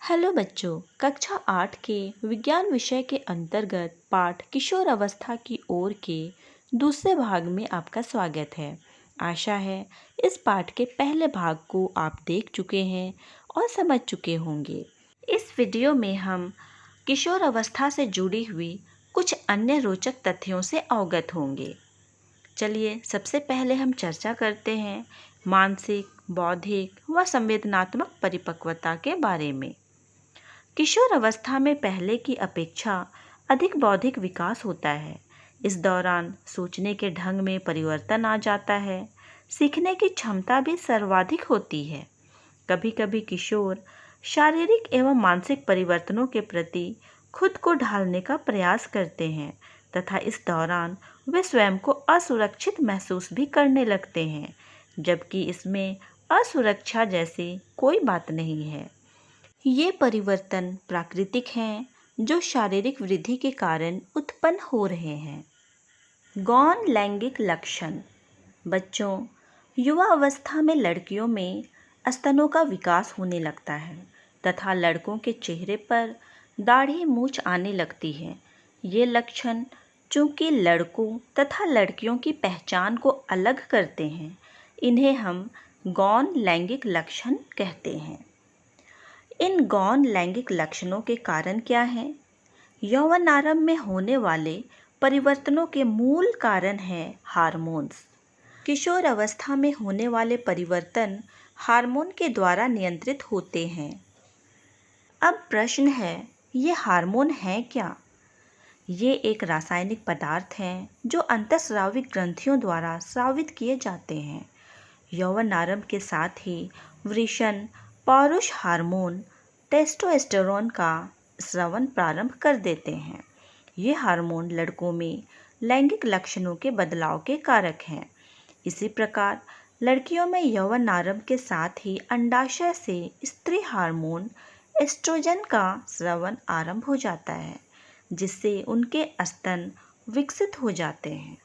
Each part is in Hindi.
हेलो बच्चों, कक्षा 8 के विज्ञान विषय के अंतर्गत पाठ किशोर अवस्था की ओर के दूसरे भाग में आपका स्वागत है। आशा है इस पाठ के पहले भाग को आप देख चुके हैं और समझ चुके होंगे। इस वीडियो में हम किशोर अवस्था से जुड़ी हुई कुछ अन्य रोचक तथ्यों से अवगत होंगे। चलिए सबसे पहले हम चर्चा करते हैं मानसिक, बौद्धिक व संवेदनात्मक परिपक्वता के बारे में। किशोर अवस्था में पहले की अपेक्षा अधिक बौद्धिक विकास होता है। इस दौरान सोचने के ढंग में परिवर्तन आ जाता है। सीखने की क्षमता भी सर्वाधिक होती है। कभी कभी किशोर शारीरिक एवं मानसिक परिवर्तनों के प्रति खुद को ढालने का प्रयास करते हैं तथा इस दौरान वे स्वयं को असुरक्षित महसूस भी करने लगते हैं, जबकि इसमें असुरक्षा जैसी कोई बात नहीं है। ये परिवर्तन प्राकृतिक हैं जो शारीरिक वृद्धि के कारण उत्पन्न हो रहे हैं। गौण लैंगिक लक्षण। बच्चों, युवा अवस्था में लड़कियों में स्तनों का विकास होने लगता है तथा लड़कों के चेहरे पर दाढ़ी मूंछ आने लगती है। ये लक्षण चूंकि लड़कों तथा लड़कियों की पहचान को अलग करते हैं, इन्हें हम गौण लैंगिक लक्षण कहते हैं। इन गौण लैंगिक लक्षणों के कारण क्या हैं? यौवनारंभ में होने वाले परिवर्तनों के मूल कारण है हार्मोन्स। किशोर अवस्था में होने वाले परिवर्तन हार्मोन के द्वारा नियंत्रित होते हैं। अब प्रश्न है, ये हार्मोन हैं क्या? ये एक रासायनिक पदार्थ हैं जो अंतःस्राविक ग्रंथियों द्वारा स्रावित किए जाते हैं। यौवनारंभ के साथ ही वृषण पौरुष हार्मोन टेस्टोस्टेरोन का स्रावन प्रारंभ कर देते हैं। ये हार्मोन लड़कों में लैंगिक लक्षणों के बदलाव के कारक हैं। इसी प्रकार लड़कियों में यौवनारंभ के साथ ही अंडाशय से स्त्री हार्मोन एस्ट्रोजन का स्रावन आरंभ हो जाता है, जिससे उनके स्तन विकसित हो जाते हैं।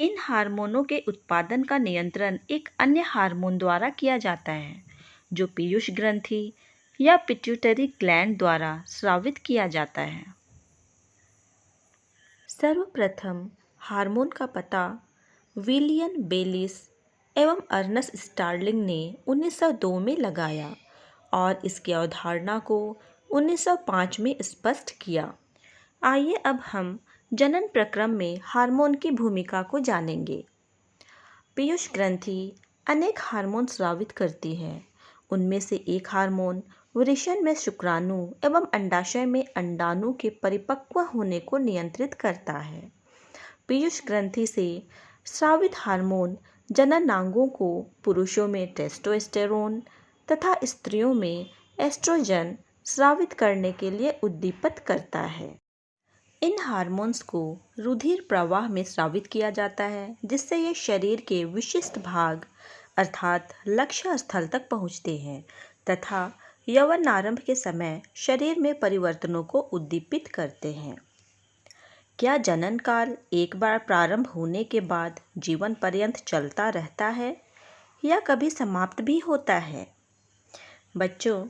इन हार्मोनों के उत्पादन का नियंत्रण एक अन्य हार्मोन द्वारा किया जाता है, जो पीयूष ग्रंथि या पिट्यूटरी ग्लैंड द्वारा स्रावित किया जाता है। सर्वप्रथम हार्मोन का पता विलियम बेलिस एवं अर्नस्ट स्टार्लिंग ने 1902 में लगाया और इसकी अवधारणा को 1905 में स्पष्ट किया। आइए अब हम जनन प्रक्रम में हार्मोन की भूमिका को जानेंगे। पीयूष ग्रंथि अनेक हार्मोन स्रावित करती है। उनमें से एक हार्मोन वृषण में शुक्राणु एवं अंडाशय में अंडाणु के परिपक्व होने को नियंत्रित करता है। पीयूष ग्रंथि से स्रावित हार्मोन जननांगों को पुरुषों में टेस्टोस्टेरोन तथा स्त्रियों में एस्ट्रोजन स्रावित करने के लिए उद्दीपित करता है। इन हार्मोन्स को रुधिर प्रवाह में स्रावित किया जाता है, जिससे ये शरीर के विशिष्ट भाग अर्थात लक्ष्य स्थल तक पहुँचते हैं तथा यौवनारंभ के समय शरीर में परिवर्तनों को उद्दीपित करते हैं। क्या जनन काल एक बार प्रारंभ होने के बाद जीवन पर्यंत चलता रहता है या कभी समाप्त भी होता है? बच्चों,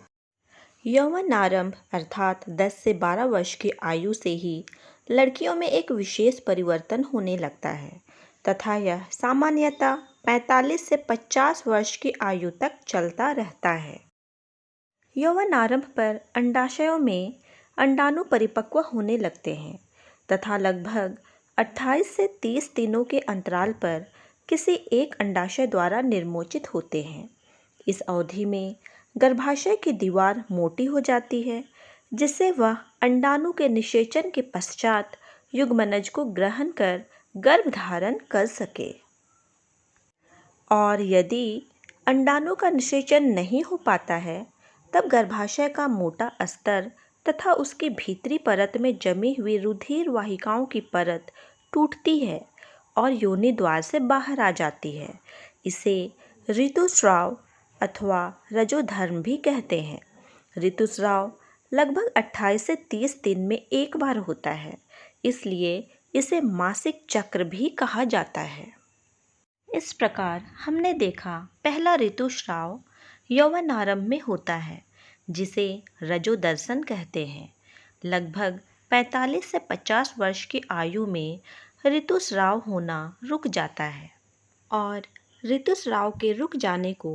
यौवनारंभ अर्थात 10 से 12 वर्ष की आयु से ही लड़कियों में एक विशेष परिवर्तन होने लगता है तथा यह सामान्यतः 45 से 50 वर्ष की आयु तक चलता रहता है। यौवनारंभ पर अंडाशयों में अंडाणु परिपक्व होने लगते हैं तथा लगभग 28 से 30 दिनों के अंतराल पर किसी एक अंडाशय द्वारा निर्मोचित होते हैं। इस अवधि में गर्भाशय की दीवार मोटी हो जाती है, जिससे वह अंडाणु के निषेचन के पश्चात युग्मनज को ग्रहण कर गर्भधारण कर सके। और यदि अंडाणु का निषेचन नहीं हो पाता है, तब गर्भाशय का मोटा अस्तर तथा उसकी भीतरी परत में जमी हुई रुधिर वाहिकाओं की परत टूटती है और योनि द्वार से बाहर आ जाती है। इसे ऋतुस्राव अथवा रजोधर्म भी कहते हैं। ऋतुस्राव लगभग 28 से 30 दिन में एक बार होता है, इसलिए इसे मासिक चक्र भी कहा जाता है। इस प्रकार हमने देखा, पहला ऋतुस्राव यौवनारंभ में होता है, जिसे रजोदर्शन कहते हैं। लगभग 45 से 50 वर्ष की आयु में ऋतुस्राव होना रुक जाता है और ऋतुस्राव के रुक जाने को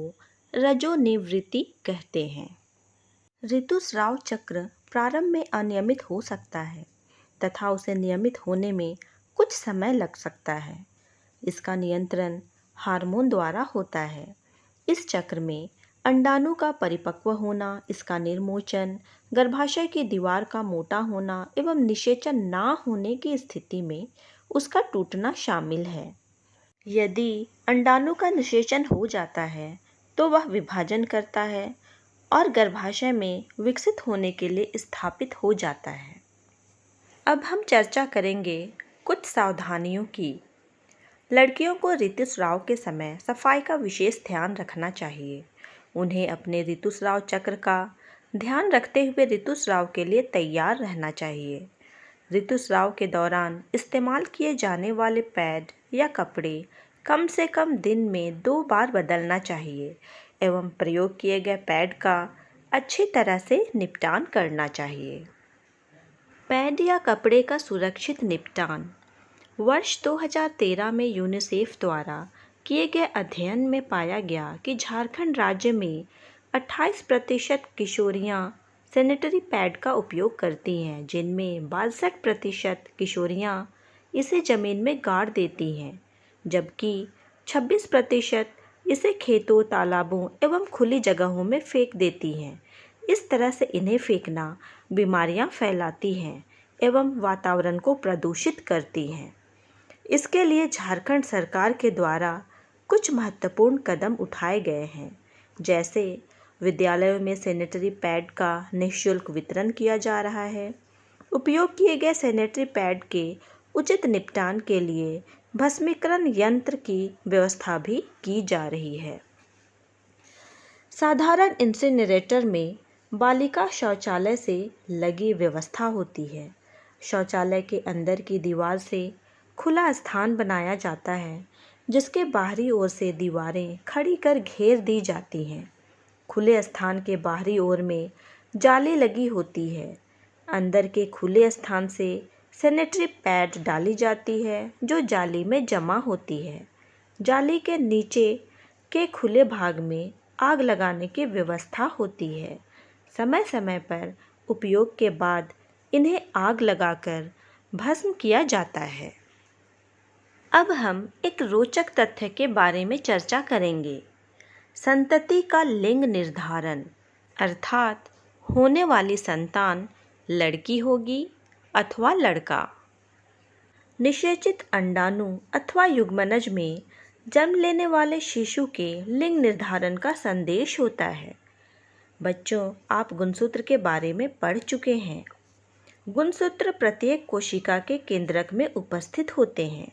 रजोनिवृत्ति कहते हैं। ऋतुस्राव चक्र प्रारंभ में अनियमित हो सकता है तथा उसे नियमित होने में कुछ समय लग सकता है। इसका नियंत्रण हार्मोन द्वारा होता है। इस चक्र में अंडाणु का परिपक्व होना, इसका निर्मोचन, गर्भाशय की दीवार का मोटा होना एवं निषेचन ना होने की स्थिति में उसका टूटना शामिल है। यदि अंडाणु का निषेचन हो जाता है तो वह विभाजन करता है और गर्भाशय में विकसित होने के लिए स्थापित हो जाता है। अब हम चर्चा करेंगे कुछ सावधानियों की। लड़कियों को ऋतुस्राव के समय सफाई का विशेष ध्यान रखना चाहिए। उन्हें अपने ऋतुस्राव चक्र का ध्यान रखते हुए ऋतुस्राव के लिए तैयार रहना चाहिए। ऋतुस्राव के दौरान इस्तेमाल किए जाने वाले पैड या कपड़े कम से कम दिन में 2 बार बदलना चाहिए एवं प्रयोग किए गए पैड का अच्छी तरह से निपटान करना चाहिए। पैड या कपड़े का सुरक्षित निपटान। वर्ष 2013 में यूनिसेफ द्वारा किए गए अध्ययन में पाया गया कि झारखंड राज्य में 28% किशोरियां सैनिटरी पैड का उपयोग करती हैं, जिनमें 62% किशोरियां इसे ज़मीन में गाड़ देती हैं, जबकि 26% इसे खेतों, तालाबों एवं खुली जगहों में फेंक देती हैं। इस तरह से इन्हें फेंकना बीमारियां फैलाती हैं एवं वातावरण को प्रदूषित करती हैं। इसके लिए झारखंड सरकार के द्वारा कुछ महत्वपूर्ण कदम उठाए गए हैं, जैसे विद्यालयों में सैनिटरी पैड का निःशुल्क वितरण किया जा रहा है। उपयोग किए गए सैनिटरी पैड के उचित निपटान के लिए भस्मीकरण यंत्र की व्यवस्था भी की जा रही है। साधारण इंसिनरेटर में बालिका शौचालय से लगी व्यवस्था होती है। शौचालय के अंदर की दीवार से खुला स्थान बनाया जाता है, जिसके बाहरी ओर से दीवारें खड़ी कर घेर दी जाती हैं। खुले स्थान के बाहरी ओर में जाली लगी होती है। अंदर के खुले स्थान से सैनिटरी पैड डाली जाती है, जो जाली में जमा होती है। जाली के नीचे के खुले भाग में आग लगाने की व्यवस्था होती है। समय समय पर उपयोग के बाद इन्हें आग लगाकर भस्म किया जाता है। अब हम एक रोचक तथ्य के बारे में चर्चा करेंगे। संतति का लिंग निर्धारण, अर्थात होने वाली संतान लड़की होगी अथवा लड़का। निषेचित अंडाणु अथवा युग्मनज में जन्म लेने वाले शिशु के लिंग निर्धारण का संदेश होता है। बच्चों, आप गुणसूत्र के बारे में पढ़ चुके हैं। गुणसूत्र प्रत्येक कोशिका के केंद्रक में उपस्थित होते हैं।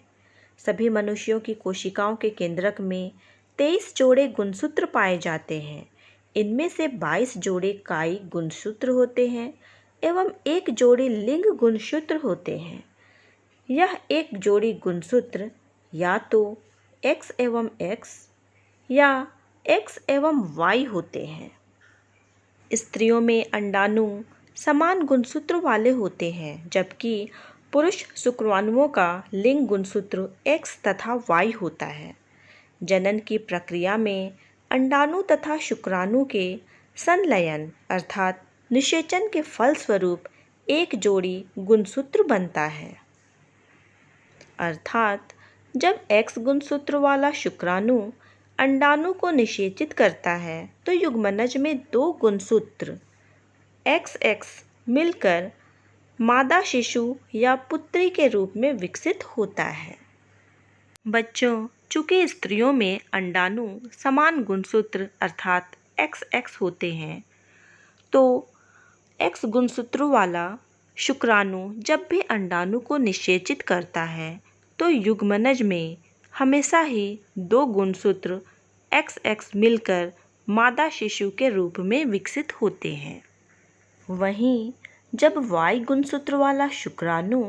सभी मनुष्यों की कोशिकाओं के केंद्रक में 23 जोड़े गुणसूत्र पाए जाते हैं। इनमें से 22 जोड़े कायिक गुणसूत्र होते हैं एवं 1 जोड़ी लिंग गुणसूत्र होते हैं। यह एक जोड़ी गुणसूत्र या तो X एवं X या X एवं Y होते हैं। स्त्रियों में अंडाणु समान गुणसूत्र वाले होते हैं, जबकि पुरुष शुक्राणुओं का लिंग गुणसूत्र X तथा Y होता है। जनन की प्रक्रिया में अंडाणु तथा शुक्राणु के संलयन अर्थात निषेचन के फलस्वरूप एक जोड़ी गुणसूत्र बनता है। अर्थात जब X गुणसूत्र वाला शुक्राणु अंडाणु को निषेचित करता है तो युग्मनज में 2 गुणसूत्र XX मिलकर मादा शिशु या पुत्री के रूप में विकसित होता है। बच्चों, चूँकि स्त्रियों में अंडाणु समान गुणसूत्र अर्थात XX होते हैं, तो X गुणसूत्रों वाला शुक्राणु जब भी अंडाणु को निषेचित करता है तो युग्मनज में हमेशा ही 2 गुणसूत्र XX मिलकर मादा शिशु के रूप में विकसित होते हैं। वहीं जब Y गुणसूत्र वाला शुक्राणु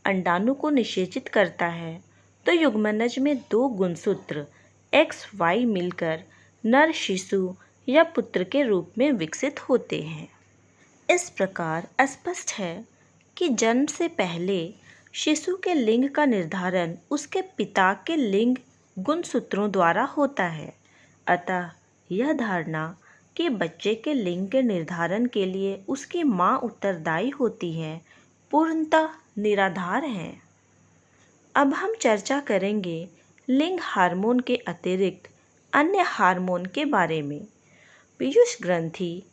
अंडाणु को निषेचित करता है तो युग्मनज में 2 गुणसूत्र XY मिलकर नर शिशु या पुत्र के रूप में विकसित होते हैं। इस प्रकार स्पष्ट है कि जन्म से पहले शिशु के लिंग का निर्धारण उसके पिता के लिंग गुणसूत्रों द्वारा होता है। अतः यह धारणा कि बच्चे के लिंग के निर्धारण के लिए उसकी माँ उत्तरदायी होती है पूर्णतः निराधार है। अब हम चर्चा करेंगे लिंग हार्मोन के अतिरिक्त अन्य हार्मोन के बारे में। पीयूष ग्रंथि,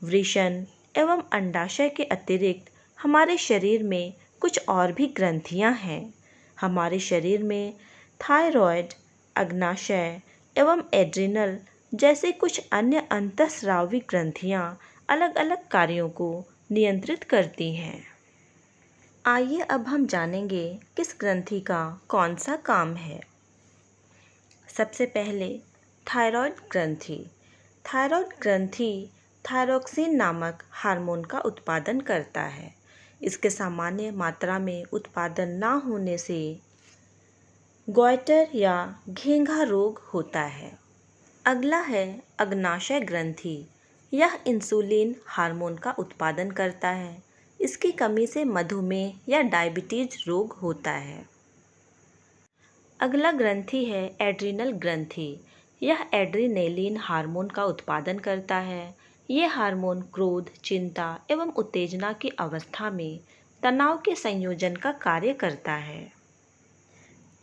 वृषण एवं अंडाशय के अतिरिक्त हमारे शरीर में कुछ और भी ग्रंथियां हैं। हमारे शरीर में थायराइड, अग्नाशय एवं एड्रिनल जैसे कुछ अन्य अंतःस्रावी ग्रंथियां अलग अलग कार्यों को नियंत्रित करती हैं। आइए अब हम जानेंगे किस ग्रंथि का कौन सा काम है। सबसे पहले थायराइड ग्रंथि। थायराइड ग्रंथि थायरोक्सिन नामक हार्मोन का उत्पादन करता है। इसके सामान्य मात्रा में उत्पादन न होने से गॉइटर या घेंघा रोग होता है। अगला है अग्नाशय ग्रंथि। यह इंसुलिन हार्मोन का उत्पादन करता है। इसकी कमी से मधुमेह या डायबिटीज रोग होता है। अगला ग्रंथि है एड्रिनल ग्रंथि। यह एड्रिनेलिन हार्मोन का उत्पादन करता है। ये हार्मोन क्रोध, चिंता एवं उत्तेजना की अवस्था में तनाव के संयोजन का कार्य करता है।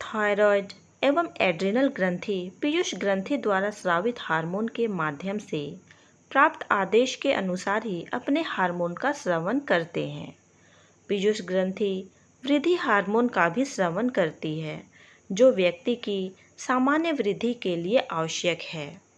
थायराइड एवं एड्रिनल ग्रंथि पीयूष ग्रंथि द्वारा स्रावित हार्मोन के माध्यम से प्राप्त आदेश के अनुसार ही अपने हार्मोन का स्रवण करते हैं। पीयूष ग्रंथि वृद्धि हार्मोन का भी स्रवण करती है, जो व्यक्ति की सामान्य वृद्धि के लिए आवश्यक है।